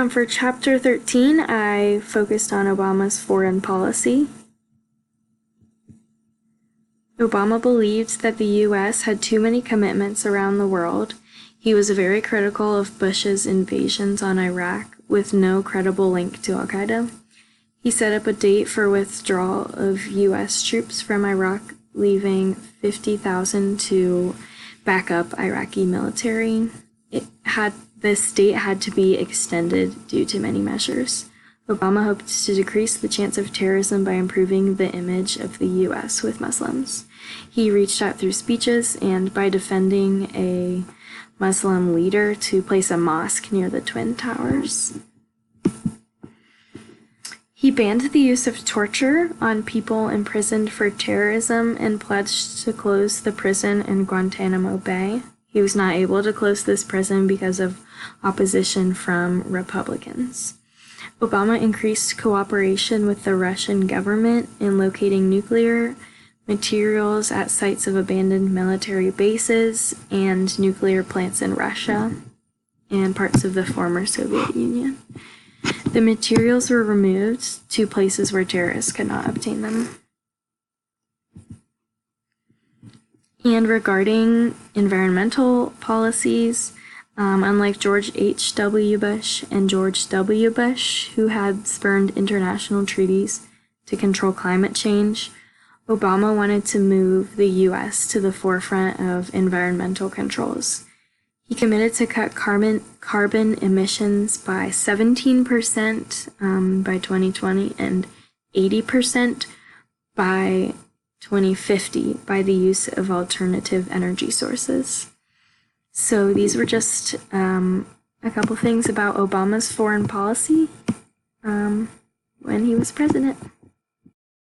For Chapter 13, I focused on Obama's foreign policy. Obama believed that the U.S. had too many commitments around the world. He was very critical of Bush's invasions on Iraq, with no credible link to al-Qaeda. He set up a date for withdrawal of U.S. troops from Iraq, leaving 50,000 to back up Iraqi military. This date had to be extended due to many measures. Obama hoped to decrease the chance of terrorism by improving the image of the U.S. with Muslims. He reached out through speeches and by defending a Muslim leader to place a mosque near the Twin Towers. He banned the use of torture on people imprisoned for terrorism and pledged to close the prison in Guantanamo Bay. He was not able to close this prison because of opposition from Republicans. Obama increased cooperation with the Russian government in locating nuclear materials at sites of abandoned military bases and nuclear plants in Russia and parts of the former Soviet Union. The materials were removed to places where terrorists could not obtain them. And regarding environmental policies, unlike George H.W. Bush and George W. Bush, who had spurned international treaties to control climate change, Obama wanted to move the U.S. to the forefront of environmental controls. He committed to cut carbon emissions by 17% by 2020 and 80% by 2050 by the use of alternative energy sources. So these were just a couple things about Obama's foreign policy when he was president.